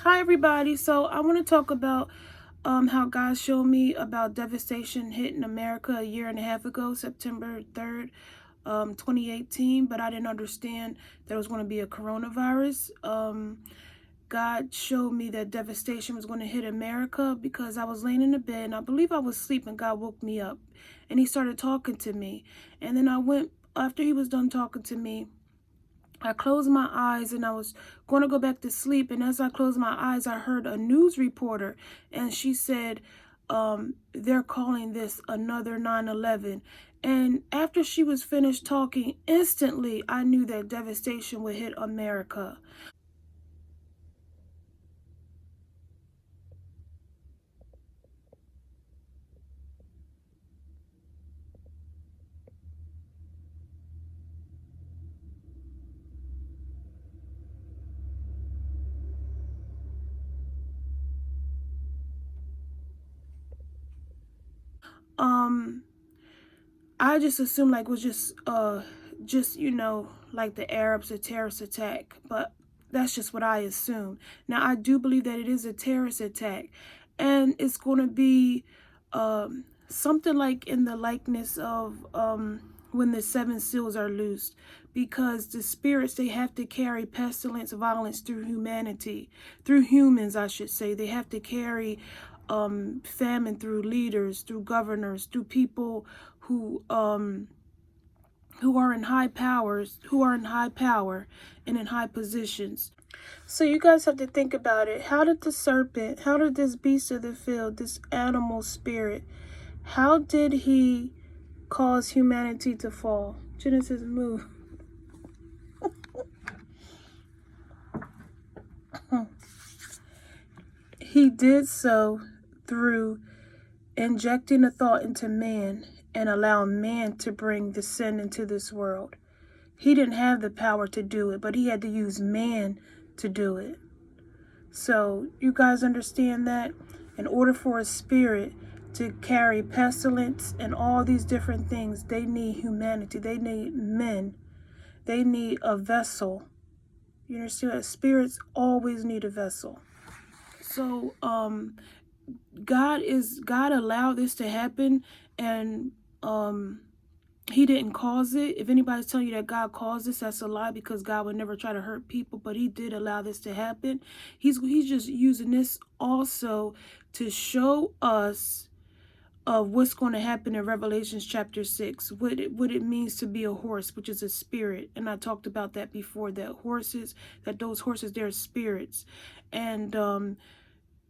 Hi everybody. So I want to talk about how God showed me about devastation hitting America a year and a half ago, September 3rd, 2018, but I didn't understand there was going to be a coronavirus. God showed me that devastation was going to hit America because I was laying in the bed and I believe I was asleep, and God woke me up and he started talking to me. And then after he was done talking to me, I closed my eyes and I was going to go back to sleep. And as I closed my eyes, I heard a news reporter, and she said, they're calling this another 9/11. And after she was finished talking, instantly I knew that devastation would hit America. Um, I just assumed like it was just like the Arabs, a terrorist attack, but that's just what I assumed. Now I do believe that it is a terrorist attack, and it's going to be something like in the likeness of when the seven seals are loosed, because the spirits, they have to carry pestilence, violence through humanity, through humans, I should say. They have to carry famine through leaders, through governors, through people who are in high powers, who are in high power and in high positions. So you guys have to think about it. How did the serpent, how did this beast of the field, this animal spirit, how did he cause humanity to fall? Genesis, move. He did so through injecting a thought into man and allowing man to bring the sin into this world. He didn't have the power to do it, but he had to use man to do it. So you guys understand that in order for a spirit to carry pestilence and all these different things, they need humanity. They need men. They need a vessel. You understand? Spirits always need a vessel. So God allowed this to happen, and he didn't cause it. If anybody's telling you that God caused this, that's a lie, because God would never try to hurt people, but he did allow this to happen. He's just using this also to show us of what's going to happen in Revelations chapter 6, what it means to be a horse, which is a spirit. And I talked about that before, that those horses, they're spirits. And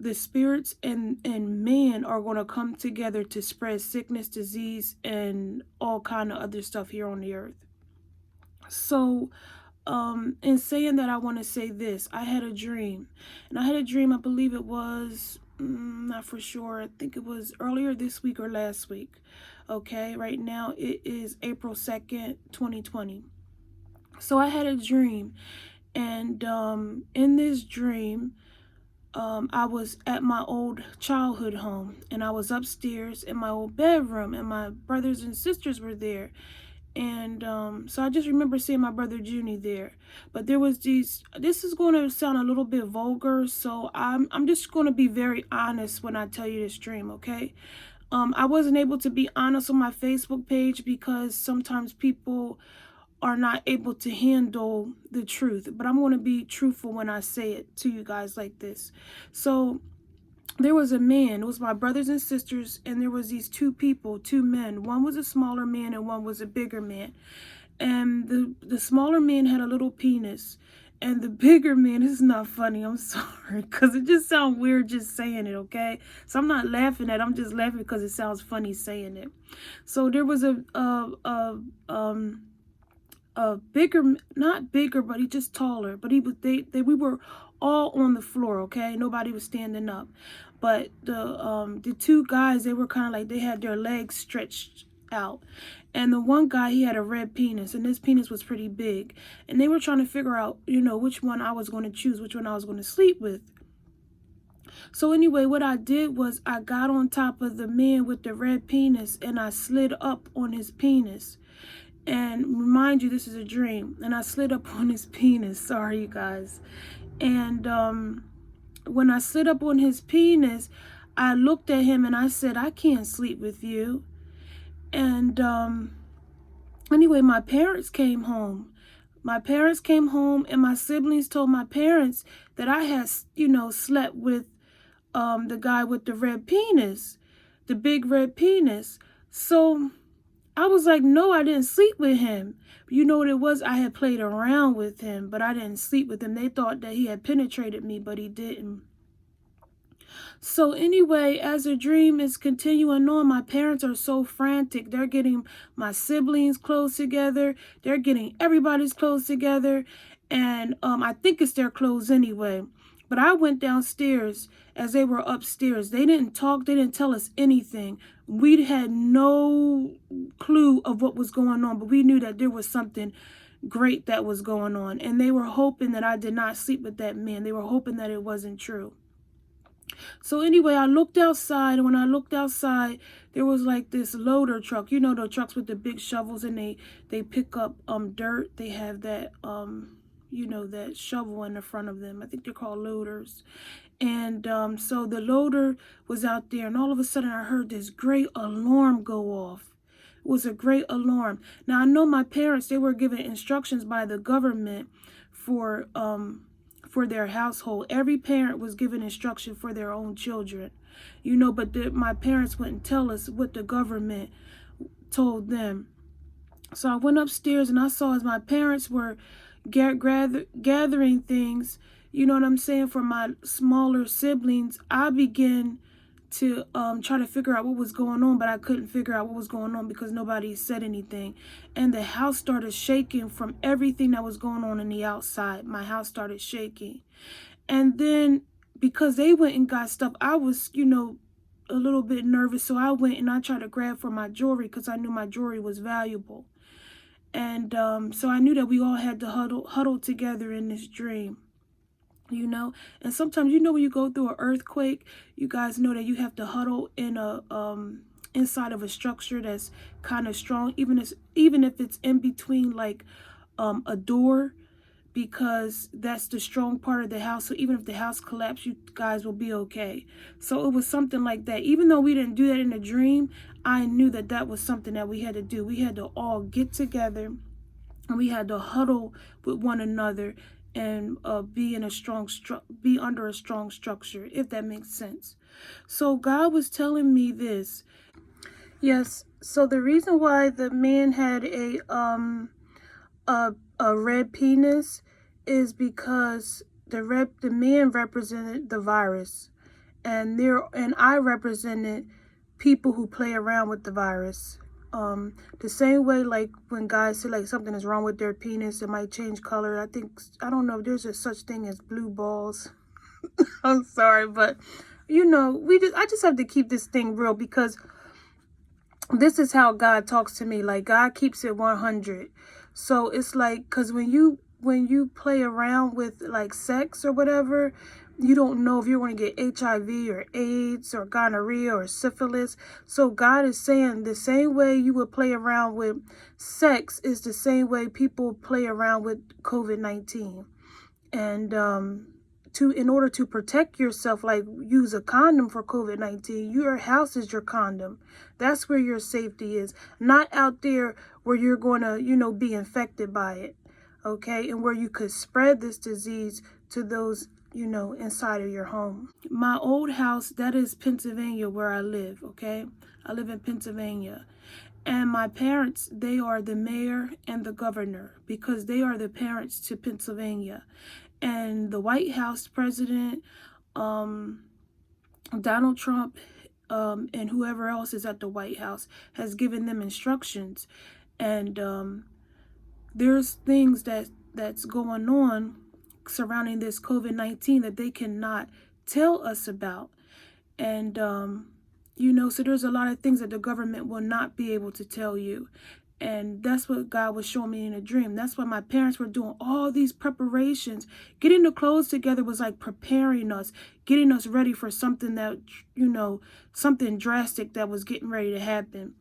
the spirits and man are going to come together to spread sickness, disease, and all kind of other stuff here on the earth. So in saying that, I want to say this. I had a dream, and I had a dream, I believe it was not for sure, I think it was earlier this week or last week. Okay, right now it is April 2nd, 2020. So I had a dream, and in this dream, I was at my old childhood home, and I was upstairs in my old bedroom, and my brothers and sisters were there. And so I just remember seeing my brother Junie there. But there was this is going to sound a little bit vulgar, so I'm just going to be very honest when I tell you this dream, okay? I wasn't able to be honest on my Facebook page because sometimes people are not able to handle the truth, but I'm going to be truthful when I say it to you guys like this. So there was a man, it was my brothers and sisters, and there was these two people, two men. One was a smaller man and one was a bigger man. And the smaller man had a little penis, and the bigger man, this is not funny, I'm sorry, because it just sounds weird just saying it, okay? So I'm not laughing at it, I'm just laughing because it sounds funny saying it. So there was a bigger, not bigger, but he just taller, but we were all on the floor, okay? Nobody was standing up. But the two guys, they were kind of like, they had their legs stretched out. And the one guy, he had a red penis, and his penis was pretty big. And they were trying to figure out, which one I was going to choose, which one I was going to sleep with. So anyway, what I did was I got on top of the man with the red penis, and I slid up on his penis. And remind you, this is a dream. And I slid up on his penis. Sorry, you guys. And when I sit up on his penis, I looked at him and I said, I can't sleep with you. And anyway, my parents came home. My parents came home, and my siblings told my parents that I had, slept with the guy with the red penis, the big red penis. So I was like, no, I didn't sleep with him. But you know what it was? I had played around with him, but I didn't sleep with him. They thought that he had penetrated me, but he didn't. So anyway, as the dream is continuing on, my parents are so frantic. They're getting my siblings clothes together. They're getting everybody's clothes together. And I think it's their clothes anyway. But I went downstairs as they were upstairs. They didn't talk. They didn't tell us anything. We had no clue of what was going on, but we knew that there was something great that was going on. And they were hoping that I did not sleep with that man. They were hoping that it wasn't true. So anyway, I looked outside, and when I looked outside, there was like this loader truck. You know, the trucks with the big shovels, and they pick up dirt. They have that that shovel in the front of them. I think they're called loaders. And so the loader was out there, and all of a sudden I heard this great alarm go off. It was a great alarm. Now I know my parents, they were given instructions by the government for their household. Every parent was given instruction for their own children, but my parents wouldn't tell us what the government told them. So I went upstairs, and I saw as my parents were gathering things, you know what I'm saying, for my smaller siblings, I began to try to figure out what was going on, but I couldn't figure out what was going on because nobody said anything. And the house started shaking from everything that was going on in the outside. My house started shaking. And then because they went and got stuff, I was, a little bit nervous. So I went and I tried to grab for my jewelry because I knew my jewelry was valuable. And so I knew that we all had to huddle together in this dream. And sometimes, when you go through an earthquake, you guys know that you have to huddle in a inside of a structure that's kind of strong, even if it's in between like a door, because that's the strong part of the house. So even if the house collapses, you guys will be okay. So it was something like that. Even though we didn't do that in a dream, I knew that that was something that we had to do. We had to all get together, and we had to huddle with one another and be under a strong structure, if that makes sense. So God was telling me this. Yes. So the reason why the man had a red penis is because the man represented the virus, and I represented people who play around with the virus. The same way, like when guys say like something is wrong with their penis, it might change color. I don't know if there's a such thing as blue balls. I'm sorry, but I just have to keep this thing real, because this is how God talks to me. Like, God keeps it 100. So it's like, because when you play around with like sex or whatever, you don't know if you're going to get HIV or AIDS or gonorrhea or syphilis. So God is saying the same way you would play around with sex is the same way people play around with COVID-19. And in order to protect yourself, like use a condom for COVID-19, your house is your condom. That's where your safety is. Not out there where you're going to, be infected by it. Okay? And where you could spread this disease to those inside of your home. My old house, that is Pennsylvania, where I live, okay? I live in Pennsylvania. And my parents, they are the mayor and the governor, because they are the parents to Pennsylvania. And the White House president, Donald Trump, and whoever else is at the White House has given them instructions. And there's things that's going on surrounding this COVID-19 that they cannot tell us about. And, so there's a lot of things that the government will not be able to tell you. And that's what God was showing me in a dream. That's why my parents were doing all these preparations. Getting the clothes together was like preparing us, getting us ready for something that, something drastic that was getting ready to happen.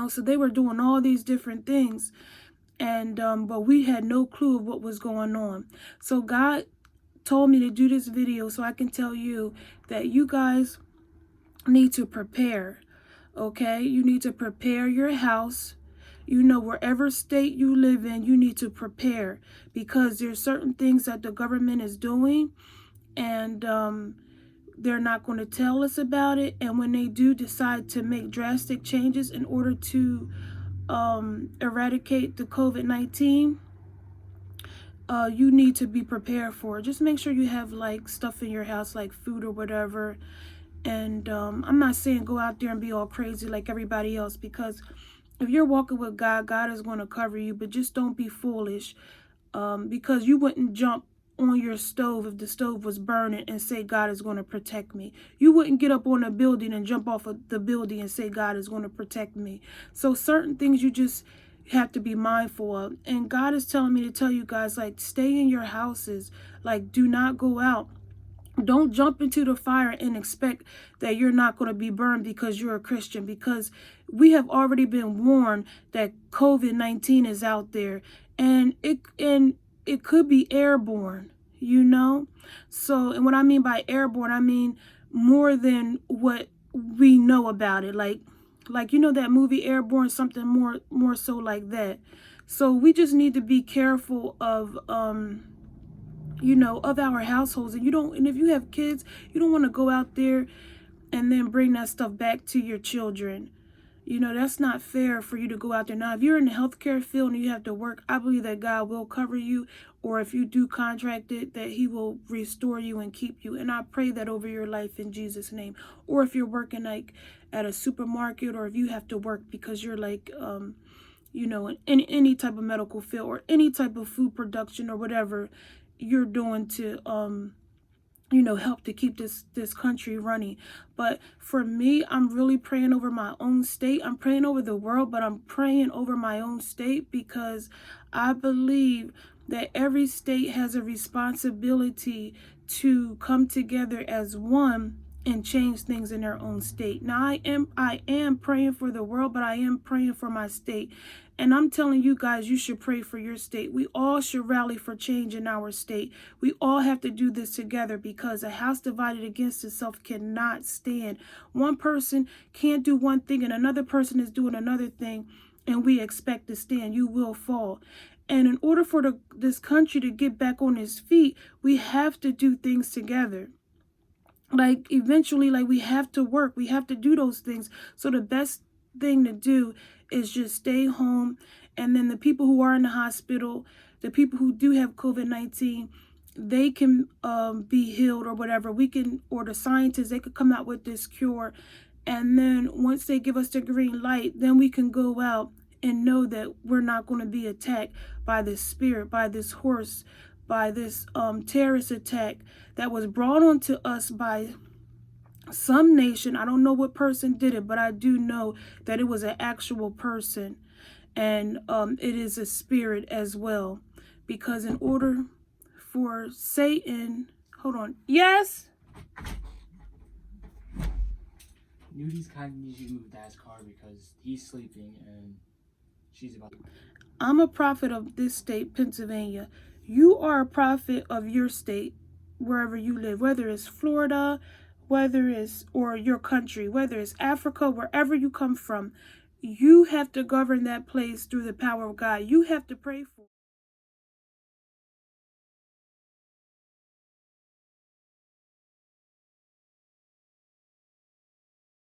So they were doing all these different things. And but we had no clue of what was going on. So God told me to do this video so I can tell you that you guys need to prepare. Okay, you need to prepare your house. You know, wherever state you live in, you need to prepare, because there's certain things that the government is doing, and they're not going to tell us about it. And when they do decide to make drastic changes in order to eradicate the COVID-19, you need to be prepared for it. Just make sure you have like stuff in your house, like food or whatever. And I'm not saying go out there and be all crazy like everybody else, because if you're walking with God, God is going to cover you. But just don't be foolish, because you wouldn't jump on your stove if the stove was burning and say God is going to protect me. You wouldn't get up on a building and jump off of the building and say God is going to protect me. So certain things you just have to be mindful of. And God is telling me to tell you guys, like, stay in your houses. Like, do not go out. Don't jump into the fire and expect that you're not going to be burned because you're a Christian, because we have already been warned that COVID-19 is out there, and it could be airborne, you know? So, and what I mean by airborne, I mean more than what we know about it. Like you know that movie Airborne, something more so like that. So we just need to be careful of you know, of our households. And if you have kids, you don't want to go out there and then bring that stuff back to your children. You know, that's not fair for you to go out there. Now, if you're in the healthcare field and you have to work, I believe that God will cover you. Or if you do contract it, that he will restore you and keep you. And I pray that over your life in Jesus' name. Or if you're working like at a supermarket, or if you have to work because you're like, you know, in any type of medical field or any type of food production or whatever you're doing to you know, help to keep this country running. But for me, I'm really praying over my own state. I'm praying over the world, but I'm praying over my own state, because I believe that every state has a responsibility to come together as one and change things in their own state. Now, I am praying for the world, but I am praying for my state. And I'm telling you guys, you should pray for your state. We all should rally for change in our state. We all have to do this together, because a house divided against itself cannot stand. One person can't do one thing and another person is doing another thing, and we expect to stand. You will fall. And in order for this country to get back on its feet, we have to do things together. Like, eventually, like, we have to work. We have to do those things. So the best thing to do is just stay home. And then the people who are in the hospital, the people who do have COVID-19, they can be healed or whatever. We can, or the scientists, they could come out with this cure. And then once they give us the green light, then we can go out and know that we're not going to be attacked by this spirit, by this horse, by this terrorist attack that was brought onto us by some nation. I don't know what person did it, but I do know that it was an actual person, and it is a spirit as well. Because in order for Satan, hold on, yes? Nudie's kind of needs you to move Dad's car because he's sleeping and she's about to... I'm a prophet of this state, Pennsylvania. You are a prophet of your state, wherever you live, whether it's Florida, whether it's, or your country, whether it's Africa, wherever you come from. You have to govern that place through the power of God. You have to pray for